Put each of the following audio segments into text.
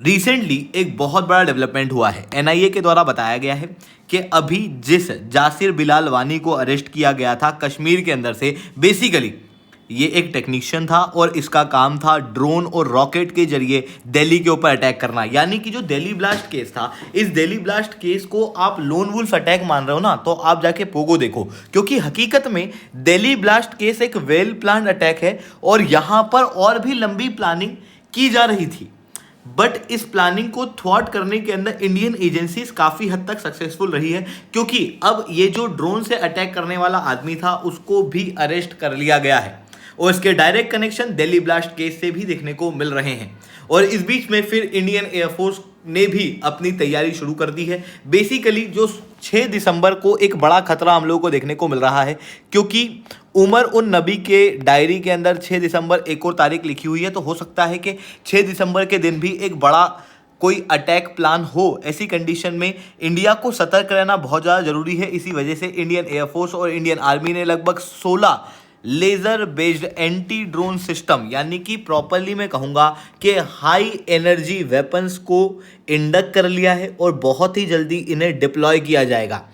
Recently एक बहुत बड़ा डेवलपमेंट हुआ है। एनआईए के द्वारा बताया गया है कि अभी जिस जासिर बिलाल वानी को अरेस्ट किया गया था कश्मीर के अंदर से, बेसिकली ये एक टेक्नीशियन था और इसका काम था ड्रोन और रॉकेट के जरिए दिल्ली के ऊपर अटैक करना। यानी कि जो दिल्ली ब्लास्ट केस था, इस दिल्ली ब्लास्ट केस को आप लोन वुल्फ अटैक मान रहे हो ना, तो आप जाके पोगो देखो, क्योंकि हकीकत में दिल्ली ब्लास्ट केस एक वेल प्लान्ड अटैक है और यहां पर और भी लंबी प्लानिंग की जा रही थी। बट इस प्लानिंग को थ्वाट करने के अंदर इंडियन एजेंसीज काफी हद तक सक्सेसफुल रही है, क्योंकि अब ये जो ड्रोन से अटैक करने वाला आदमी था उसको भी अरेस्ट कर लिया गया है और इसके direct connection Delhi blast case से भी देखने को मिल रहे हैं। और इस बीच में फिर इंडियन एयरफोर्स ने भी अपनी तैयारी शुरू कर दी है। बेसिकली जो 6 दिसंबर को एक बड़ा खतरा हम लोगों को देखने को मिल रहा है, क्योंकि उमर उन नबी के डायरी के अंदर 6 दिसंबर एक और तारीख लिखी हुई है, तो हो सकता है कि 6 दिसंबर के दिन भी एक बड़ा कोई अटैक प्लान हो। ऐसी कंडीशन में इंडिया को सतर्क रहना बहुत ज़्यादा जरूरी है। इसी वजह से इंडियन एयरफोर्स और इंडियन आर्मी ने लगभग 16 laser based anti drone system, यानी कि प्रॉपरली मैं कहूँगा कि हाई एनर्जी वेपन्स को इंडक्ट कर लिया है और बहुत ही जल्दी इन्हें डिप्लॉय किया जाएगा।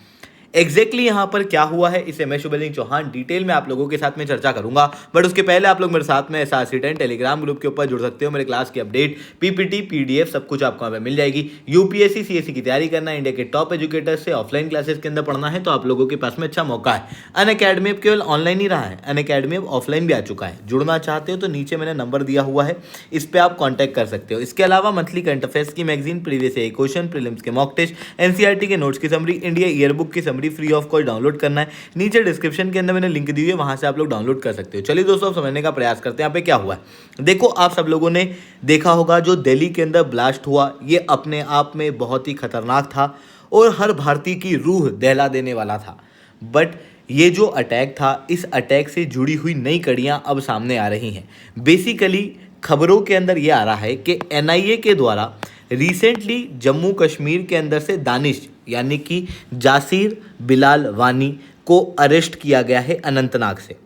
एग्जैक्टली यहाँ पर क्या हुआ है, इसे मैं शुभलिंग चौहान डिटेल में आप लोगों के साथ में चर्चा करूंगा। बट उसके पहले आप लोग मेरे साथ में SRC10 टेलीग्राम ग्रुप के ऊपर जुड़ सकते हो। मेरे क्लास की अपडेट, PPT, PDF सब कुछ आपको यहाँ पे मिल जाएगी। UPSC CSE की तैयारी करना है, इंडिया के टॉप एजुकेटर्स से ऑफलाइन क्लासेस के अंदर पढ़ना है, तो आप लोगों के पास में अच्छा मौका है। अनअकैडमी अब केवल ऑनलाइन ही रहा है, अनअकैडमी अब ऑफलाइन भी आ चुका है। जुड़ना चाहते हो तो नीचे मैंने नंबर दिया हुआ है, इस पर आप कॉन्टैक्ट कर सकते हो। इसके अलावा मंथली करंट अफेयर्स की मैगजीन, प्रीवियस क्वेश्चन, प्रीलिम्स के मॉक टेस्ट, NCERT के नोट्स की समरी, इंडिया ईयरबुक की summary free of cost download करना है। नीचे डिस्क्रिप्शन के अंदर मैंने लिंक दी हुई है, वहां से आप लोग डाउनलोड कर सकते हो। चलिए दोस्तों, समझने का प्रयास करते हैं यहाँ पे क्या हुआ है। देखो, आप सब लोगों ने देखा होगा जो दिल्ली के अंदर ब्लास्ट हुआ, ये अपने आप में बहुत ही खतरनाक था और हर भारतीय की रूह दहला देने वाला था। बट ये जो अटैक था, इस अटैक से जुड़ी हुई नई कड़ियां अब सामने आ रही हैं। बेसिकली खबरों के अंदर ये आ रहा है कि NIA के द्वारा रिसेंटली जम्मू कश्मीर के अंदर से दानिश यानी कि जासिर बिलाल वानी को अरेस्ट किया गया है अनंतनाग से।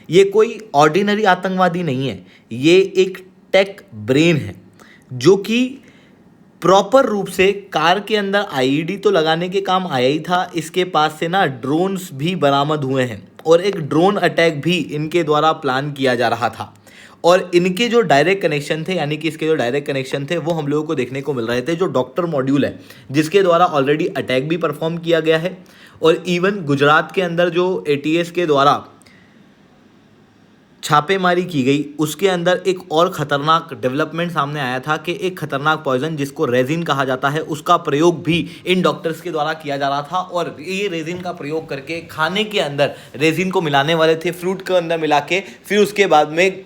ये कोई ऑर्डिनरी आतंकवादी नहीं है, ये एक टेक ब्रेन है जो कि प्रॉपर रूप से कार के अंदर IED तो लगाने के काम आया ही था, इसके पास से ना ड्रोन्स भी बरामद हुए हैं और एक ड्रोन अटैक भी इनके द्वारा प्लान किया जा रहा था। और इनके जो डायरेक्ट कनेक्शन थे, यानी कि इसके जो डायरेक्ट कनेक्शन थे, वो हम लोगों को देखने को मिल रहे थे। जो डॉक्टर मॉड्यूल है जिसके द्वारा ऑलरेडी अटैक भी परफॉर्म किया गया है, और इवन गुजरात के अंदर जो ATS के द्वारा छापेमारी की गई, उसके अंदर एक और खतरनाक डेवलपमेंट सामने आया था कि एक खतरनाक पॉइजन जिसको रेजिन कहा जाता है, उसका प्रयोग भी इन डॉक्टर्स के द्वारा किया जा रहा था। और ये रेजिन का प्रयोग करके खाने के अंदर रेजिन को मिलाने वाले थे, फ्रूट के अंदर मिला के, फिर उसके बाद में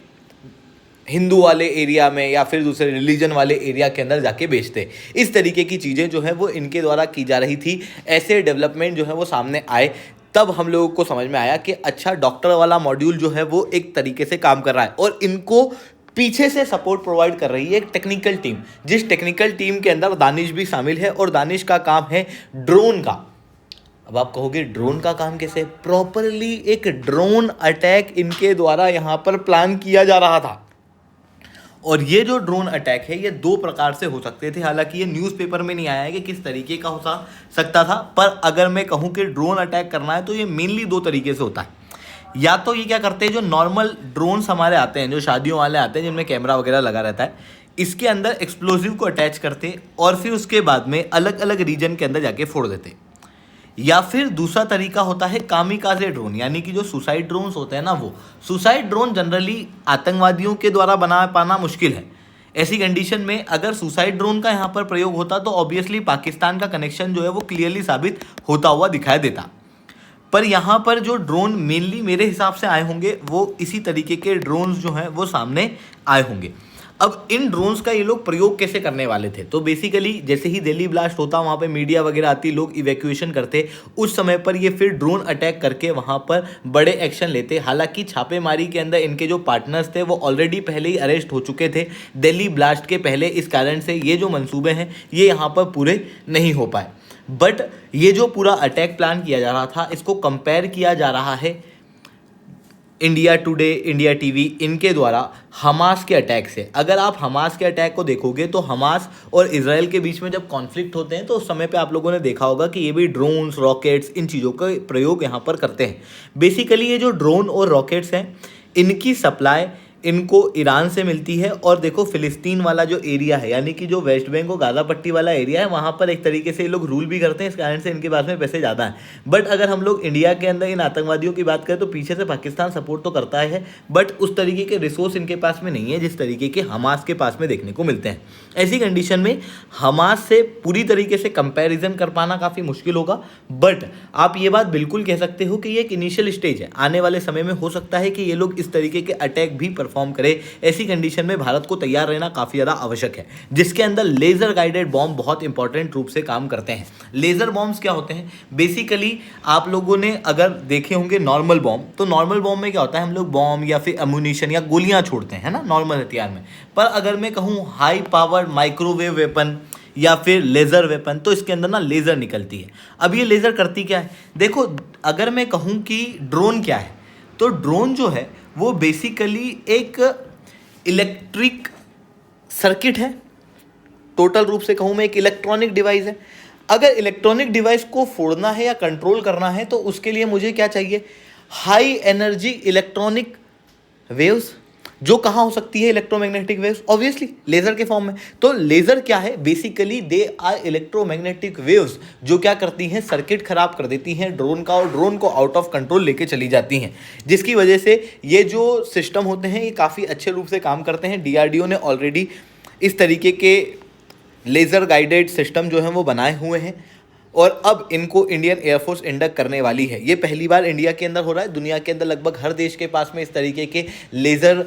हिंदू वाले एरिया में या फिर दूसरे रिलीजन वाले एरिया के अंदर जाके बेचते। इस तरीके की चीज़ें जो है वो इनके द्वारा की जा रही थी। ऐसे डेवलपमेंट जो है वो सामने आए, तब हम लोगों को समझ में आया कि अच्छा, डॉक्टर वाला मॉड्यूल जो है वो एक तरीके से काम कर रहा है और इनको पीछे से सपोर्ट प्रोवाइड कर रही है एक टेक्निकल टीम, जिस टेक्निकल टीम के अंदर दानिश भी शामिल है। और दानिश का काम है ड्रोन का। अब आप कहोगे ड्रोन का काम कैसे? प्रॉपरली एक ड्रोन अटैक इनके द्वारा यहाँ पर प्लान किया जा रहा था। और ये जो ड्रोन अटैक है ये 2 प्रकार से हो सकते थे। हालांकि ये न्यूज़पेपर में नहीं आया है कि किस तरीके का हो सकता था, पर अगर मैं कहूँ कि ड्रोन अटैक करना है तो ये मेनली 2 तरीके से होता है। या तो ये क्या करते हैं, जो नॉर्मल ड्रोन्स हमारे आते हैं, जो शादियों वाले आते हैं जिनमें कैमरा वगैरह लगा रहता है, इसके अंदर एक्सप्लोजिव को अटैच करते और फिर उसके बाद में अलग अलग रीजन के अंदर जाके फोड़ देते। या फिर दूसरा तरीका होता है कामिकाजे ड्रोन, यानी कि जो सुसाइड ड्रोन्स होते हैं ना, वो सुसाइड ड्रोन जनरली आतंकवादियों के द्वारा बना पाना मुश्किल है। ऐसी कंडीशन में अगर सुसाइड ड्रोन का यहाँ पर प्रयोग होता तो ऑब्वियसली पाकिस्तान का कनेक्शन जो है वो क्लियरली साबित होता हुआ दिखाई देता। पर यहाँ पर जो ड्रोन मेनली मेरे हिसाब से आए होंगे वो इसी तरीके के ड्रोन्स जो हैं वो सामने आए होंगे। अब इन ड्रोन्स का ये लोग प्रयोग कैसे करने वाले थे? तो बेसिकली जैसे ही दिल्ली ब्लास्ट होता, वहाँ पे मीडिया वगैरह आती, लोग इवैक्यूएशन करते, उस समय पर ये फिर ड्रोन अटैक करके वहाँ पर बड़े एक्शन लेते। हालांकि छापेमारी के अंदर इनके जो पार्टनर्स थे वो ऑलरेडी पहले ही अरेस्ट हो चुके थे दिल्ली ब्लास्ट के पहले, इस कारण से ये जो मंसूबे हैं ये यहाँ पर पूरे नहीं हो पाए। बट ये जो पूरा अटैक प्लान किया जा रहा था, इसको कंपेयर किया जा रहा है इंडिया टुडे, इंडिया टीवी, इनके द्वारा हमास के अटैक से, अगर आप हमास के अटैक को देखोगे तो हमास और इजराइल के बीच में जब कॉन्फ्लिक्ट होते हैं तो उस समय पे आप लोगों ने देखा होगा कि ये भी ड्रोन्स, रॉकेट्स, इन चीज़ों का प्रयोग यहाँ पर करते हैं। बेसिकली ये जो ड्रोन और रॉकेट्स हैं, इनकी सप्लाई इनको ईरान से मिलती है। और देखो फिलिस्तीन वाला जो एरिया है, यानी कि जो वेस्ट बैंक और गाज़ा पट्टी वाला एरिया है, वहाँ पर एक तरीके से ये लोग रूल भी करते हैं, इस कारण से इनके पास में पैसे ज़्यादा हैं। बट अगर हम लोग इंडिया के अंदर इन आतंकवादियों की बात करें तो पीछे से पाकिस्तान सपोर्ट तो करता है, बट उस तरीके के रिसोर्स इनके पास में नहीं है जिस तरीके के हमास के पास में देखने को मिलते हैं। ऐसी कंडीशन में हमास से पूरी तरीके से कंपैरिजन कर पाना काफ़ी मुश्किल होगा। बट आप ये बात बिल्कुल कह सकते हो कि ये एक इनिशियल स्टेज है, आने वाले समय में हो सकता है कि ये लोग इस तरीके के अटैक भी परफॉर्म करे। ऐसी कंडीशन में भारत को तैयार रहना काफ़ी ज़्यादा आवश्यक है, जिसके अंदर लेज़र गाइडेड बॉम्ब बहुत इंपॉर्टेंट रूप से काम करते हैं। लेज़र बॉम्ब्स क्या होते हैं? बेसिकली आप लोगों ने अगर देखे होंगे नॉर्मल बॉम्ब, तो नॉर्मल बॉम्ब में क्या होता है, हम लोग बॉम्ब या फिर एमुनिशन या गोलियां छोड़ते हैं, है ना, नॉर्मल हथियार में। पर अगर मैं कहूँ हाई पावर्ड माइक्रोवेव वेपन या फिर लेज़र वेपन, तो इसके अंदर ना लेज़र निकलती है। अब ये लेज़र करती क्या है? देखो, अगर मैं कहूँ कि ड्रोन क्या है, तो ड्रोन जो है वो बेसिकली एक इलेक्ट्रिक सर्किट है। टोटल रूप से कहूँ मैं एक इलेक्ट्रॉनिक डिवाइस है। अगर इलेक्ट्रॉनिक डिवाइस को फोड़ना है या कंट्रोल करना है तो उसके लिए मुझे क्या चाहिए? हाई एनर्जी इलेक्ट्रॉनिक वेव्स, जो कहाँ हो सकती है? इलेक्ट्रोमैग्नेटिक वेव्स, ऑब्वियसली लेजर के फॉर्म में। तो लेजर क्या है? Basically they are electromagnetic waves, जो क्या करती हैं? सर्किट खराब कर देती हैं ड्रोन का, और ड्रोन को आउट ऑफ कंट्रोल लेके चली जाती हैं, जिसकी वजह से ये जो सिस्टम होते हैं ये काफ़ी अच्छे रूप से काम करते हैं। DRDO ने ऑलरेडी इस तरीके के लेज़र गाइडेड सिस्टम जो हैं वो बनाए हुए हैं, और अब इनको इंडियन एयरफोर्स इंडक्ट करने वाली है। ये पहली बार इंडिया के अंदर हो रहा है। दुनिया के अंदर लगभग हर देश के पास में इस तरीके के लेज़र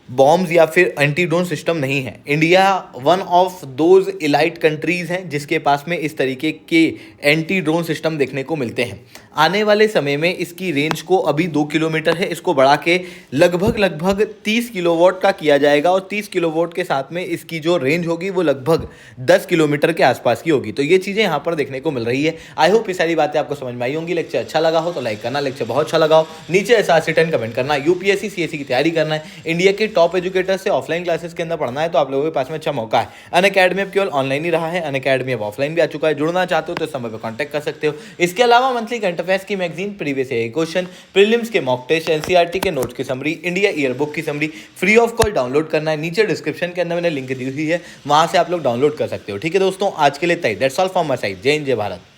बॉम्ब्स या फिर एंटी ड्रोन सिस्टम नहीं है। India one of those elite countries हैं जिसके पास में इस तरीके के एंटी ड्रोन सिस्टम देखने को मिलते हैं। आने वाले समय में इसकी रेंज को अभी 2 किलोमीटर है, इसको बढ़ा के लगभग 30 किलोवाट का किया जाएगा, और 30 किलोवाट के साथ में इसकी जो रेंज होगी वो लगभग 10 किलोमीटर के आसपास की होगी। तो ये चीज़ें यहाँ पर देखने को मिल रही है। आई होप ये सारी बातें आपको समझ में आई होंगी। लेक्चर अच्छा लगा हो तो लाइक करना, लेक्चर बहुत अच्छा लगा हो नीचे ऐसा 10 कमेंट करना। UPSC CSE की तैयारी करना है, इंडिया के टॉप एजुकेटर से ऑफलाइन क्लासेस के अंदर पढ़ना है, तो आप लोगों के पास में अच्छा मौका है। अनअकैडमी अब केवल ऑनलाइन ही रहा है, अनअकैडमी अब ऑफलाइन भी आ चुका है। जुड़ना चाहते हो तो इस समय पर कॉन्टैक्ट कर सकते हो। इसके अलावा मंथली करंट अफेयर्स की magazine, previous year question, prelims के मॉक टेस्ट, NCERT के नोट्स की समरी, इंडिया ईयर बुक की summary free of cost download करना है। नीचे डिस्क्रिप्शन के अंदर मैंने लिंक दी हुई है, वहां से आप लोग डाउनलोड कर सकते हो। ठीक है दोस्तों, आज के लिए इतना ही। That's all from my side. जय हिंद, जय भारत।